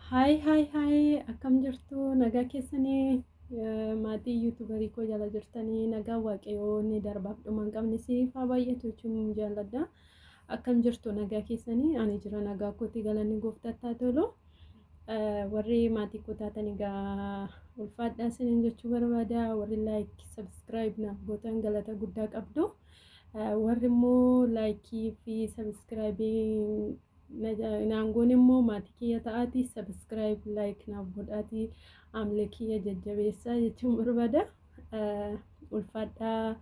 Hai, akkam jirtu nagaa keessanii maatii yuutuubarii koo jala jirtanii nagaa waaqayyoo inni darbaaf dhuma hin qabne siif haa baay'atu jechuun jaalladha. Akkam jirtu nagaa keessanii ani jira nagaa kootii galanni gooftaatti haa tolu. Warri maatii koo taatan egaa ulfaadhaa isiniin jechuu barbaada. Warri laayik sabskiraayib naaf gootan galata guddaa qabdu. Warri immoo laayikii fi sabskiraayibii naangoon immoo maatii kiyya ta'aati sabskiraayib laayik naaf godhaati amlee kiyya jajjabeessaa jechuun barbaada. Ulfaadhaa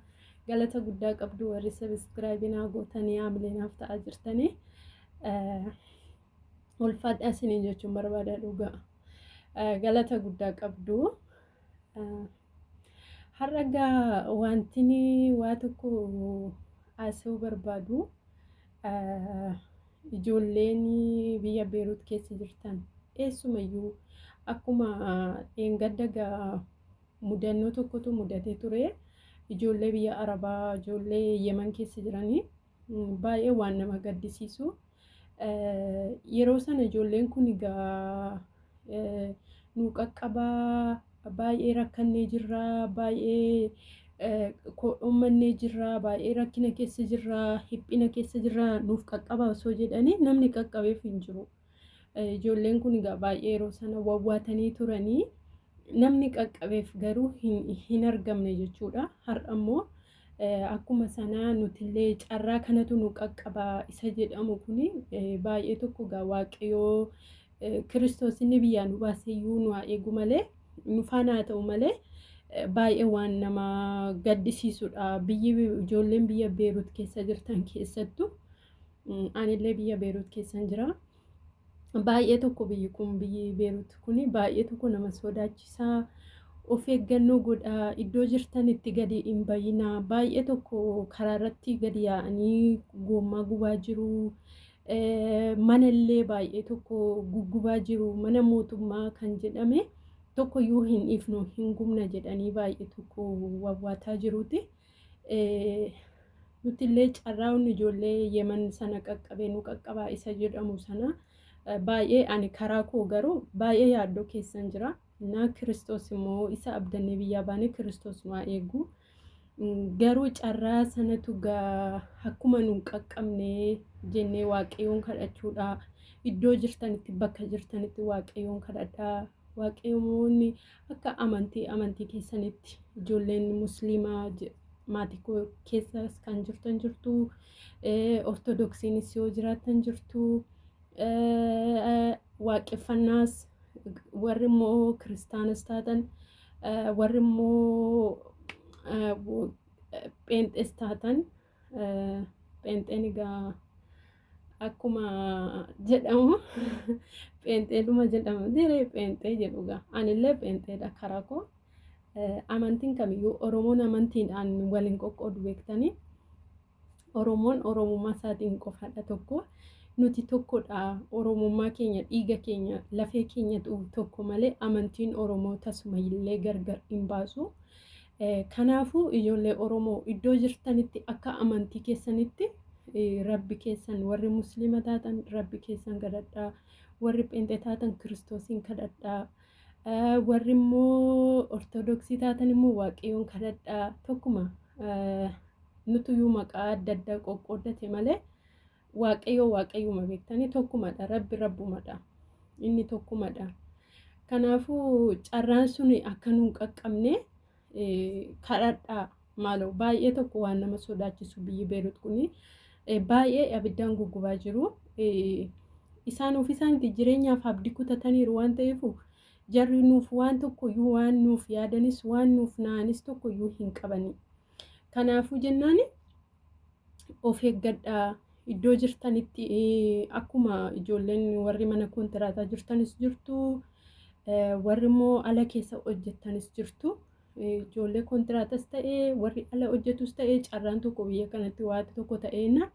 galata guddaa qabdu warri sabskiraayibii naa gootanii amlee naaf ta'aa jirtanii. Ulfaadhaa isiniin jechuun barbaada dhugaa. Galata guddaa qabdu. Har'a egaa wantini waa tokko haasa'uu barbaadu. Ijoolleen biyya Beerut keessa jirtan eessumayyuu akkuma dheengadda mudannoo tokkotu mudatee ture. Ijoollee biyya Arabaa, ijoollee Yemen keessa jiranii baay'ee waan nama gaddisiisu. Yeroo sana ijoolleen kun egaa nu qaqqabaa baay'ee rakkannee jirra, baay'ee ummannee jirra, baay'ee rakkina keessa jirra, hiphina keessa jirra nuuf qaqqabaa osoo jedhanii namni qaqqabeef hin jiru. Ijoolleen kun egaa baay'ee yeroo sana wawwaatanii turanii namni qaqqabeef garuu hin argamne jechuudha. Har'a immoo akkuma sanaa nutillee carraa kanatu nu qaqqabaa isa jedhamu kuni baay'ee tokko egaa waaqayyoo Kiristoos inni biyyaa nu baaseyyuu nu haa eegu malee nu faana haa ta'u malee baay'ee waan nama gaddisiisudha. Ijoolleen biyya Beerut keessa jirtan keessattuu anillee biyya Beerut keessan jira. Baay'ee tokko biyyi Beerut kuni baay'ee tokko nama sodaachisaa. Of eeggannoo godhaa, iddoo jirtanitti gadi hin bayinaa. Baay'ee tokko karaa irratti gadi yaa'anii gommaa gubaa jiru. Manallee baay'ee tokko guggubaa jiru. Mana mootummaa kan jedhame tokkoyyuu hin ifnu hin gubna jedhanii baay'ee tokko wawwaataa jiruuti. Nutillee carraa'uun ijoollee Yemen sana qaqqabee nu qaqqabaa isa jedhamu sana baay'ee ani karaa koo garuu baay'ee yaaddoo keessan jira. Na Kiristoos immoo isa abdannee biyyaa baane Kiristoos nu haa eegu. Garuu carraa sanatu akkuma nu qaqqabne jennee waaqayyoon kadhachuudha. Iddoo jirtanitti bakka jirtanitti waaqayyoon kadhadhaa. Waaqayyoon akka amantii keessanitti ijoolleen musliimaa maatii koo keessas kan jirtan jirtu. Ortodoksiinis yoo jiraattan jirtu. Waaqeffannaas warri immoo kiristaanas taatan warri immoo pheenxees taatan pheenxeen egaa akkuma jedhamu pheenxeedhuma jedhama diree pheenxee jedhuga anillee pheenxeedha karaa koo. Amantiin kamiyyuu Oromoon amantiidhaan waliin qoqqoodu beektanii Oromoon Oromummaa isaatiin qofaadha tokko. Nuti tokkodha Oromummaa keenya dhiiga keenya lafee keenya tokko malee amantiin Oromoo tasuma illee gargar hin baasu. Kanaafuu ijoollee Oromoo iddoo jirtanitti akka amantii keessanitti rabbi keessan warri musliima taatan rabbi keessan kadhadhaa. Warri pheenxee taatan Kiristoosiin kadhadhaa. Warri immoo ortodoksii taatan immoo waaqayyoon kadhadhaa. Tokkuma nutuyyuu maqaa adda addaa qoqqoodate malee waaqayyooma beektanii tokkumadha. Rabbi rabbumadha. Inni tokkumadha. Kanaafuu carraan sun akka nu qaqqabne kadhadhaa maaloo baay'ee tokko waan nama sodaachisu biyyi Beerut kuni baay'ee abiddaan guggubaa jiru. Isaanitti jireenyaaf abdii kutataniiru waan ta'eef jarri nuuf waan tokkoyyuu waan nuuf yaadanis waan nuuf naanis tokkoyyuu hin qabani. Kanaafuu jennaan of eeggadhaa. Iddoo jirtanitti akkuma ijoolleen warri mana kontiraataa jirtanis jirtu. Warri immoo ala keessa hojjettanis jirtu. Ijoollee kontiraatas ta'ee warri ala hojjetus ta'ee carraan tokko biyya kanatti waati tokko ta'eenna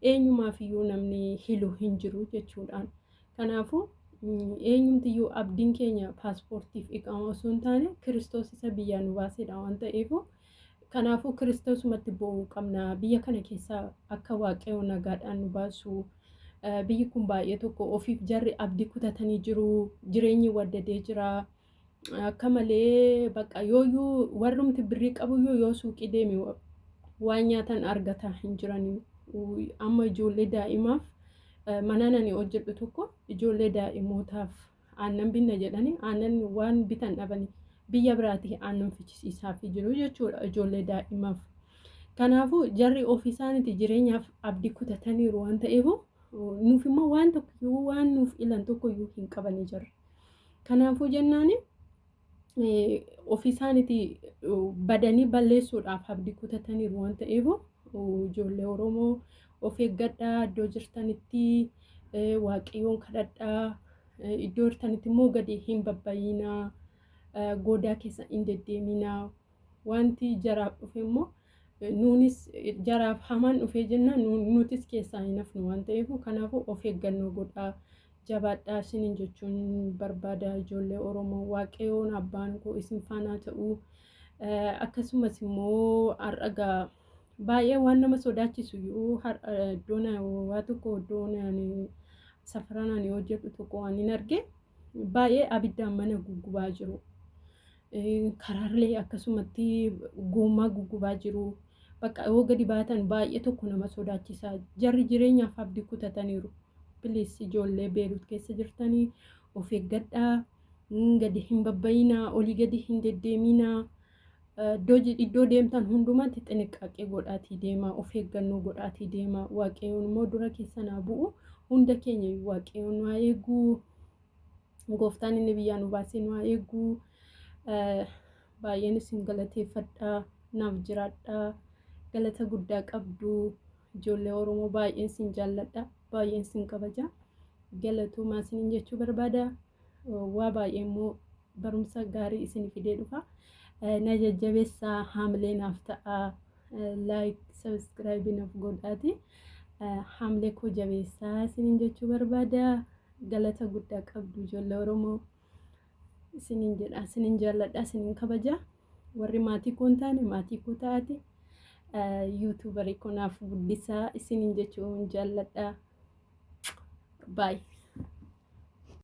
eenyumaafiyyuu namni hilu hin jiru jechuudhaan. Kanaafuu eenyumtiyyuu abdiin keenya paaspoortiif iqaama osoo hin taane Kiristoos isa biyyaa nu baasedha waan ta'eef. Kanaafuu Kiristoosumatti bo'uu qabna. Biyya kana keessa akka waaqayyo nagaadhaan nu baasu biyyi kun baay'ee tokko ofiif jarri abdii kutatanii jiru, jireenyi waddadee jira. Akka malee bakka yooyyuu warrumti birrii qabuyyuu yoo suuqii deeme waan nyaatan argata hin jiranii. Amma ijoollee daa'imaaf manaan ani hojjedhu tokko ijoollee daa'imootaaf aannan binna jedhanii aannan waan bitan dhabanii biyya biraatii aannan fichisiisaaf jiru jechuudha ijoollee daa'imaaf. Kanaafuu jarri ofii isaaniiti jireenyaaf abdii kutataniiru waan ta'eef nuuf immoo waan tokko waan nuuf ilan tokkoyyuu hin qabanii jirre. Kanaafuu jennaan ofii isaaniiti badanii balleessuudhaaf abdii kutataniiru waan ta'eef ijoollee Oromoo of eeggadhaa iddoo jirtanitti waaqayyoon kadhadhaa iddoo jirtanitti immoo gadi hin babbayinaa godaa keessa hin deddeeminaa wanti jaraaf dhufe immoo nuunis jaraaf hamaan dhufee jennaan nutis keessaa hin hafnu waan ta'eef kanaafuu of eeggannoo godhaa jabaadhaa isiniin jechuun barbaada ijoollee Oromoo waaqayyoon abbaan koo isin faana ta'uu akkasumas immoo har'a baay'ee waan nama sodaachisu yoo iddoon waa tokko iddoon safaraan ani hojjedhu tokko waan hin arge baay'ee abiddaan mana gugubaa jiru. Karaalee akkasumatti gommaa gugubaa jiru. Bakka yoo gadi baatan baay'ee tokko nama sodaachisaa. Jarri jireenyaaf abdii kutataniiru. Bilis ijoollee Beerut keessa jirtanii of eeggadhaa. Gadi hin babbayinaa, olii gadi hin deddeeminaa. Iddoo deemtan hundumatti xinniqqaaqee godhaatii deemaa, of eeggannoo godhaatii deemaa. Waaqayyoon immoo dura keessan haa bu'u. Hunda keenya waaqayyoon waa eeguu. Gooftaan inni biyyaa nu baasee nu haa eeguu. Baay'een isin galateeffadhaa. Naaf jiraadhaa. Galata guddaa qabdu. Ijoollee Oromoo baay'een isin jaalladha. Baay'een isin kabaja. Galatoomaa isiniin jechuu barbaada. Waa baay'ee immoo barumsa gaarii isin fidee dhufa. Na jajjabeessaa haamilee naaf ta'a. Like, subscribe naaf godhaati. Haamilee koo jabeessaa isiniin jechuu barbaada. Galata guddaa qabdu ijoollee Oromoo. Isiniin jedha, isiniin jaalladha, isiniin kabaja. Warri maatii koo hin taane maatii koo taate. YouTuberii koo naaf guddisaa isiniin jechuun jaalladha. Bye.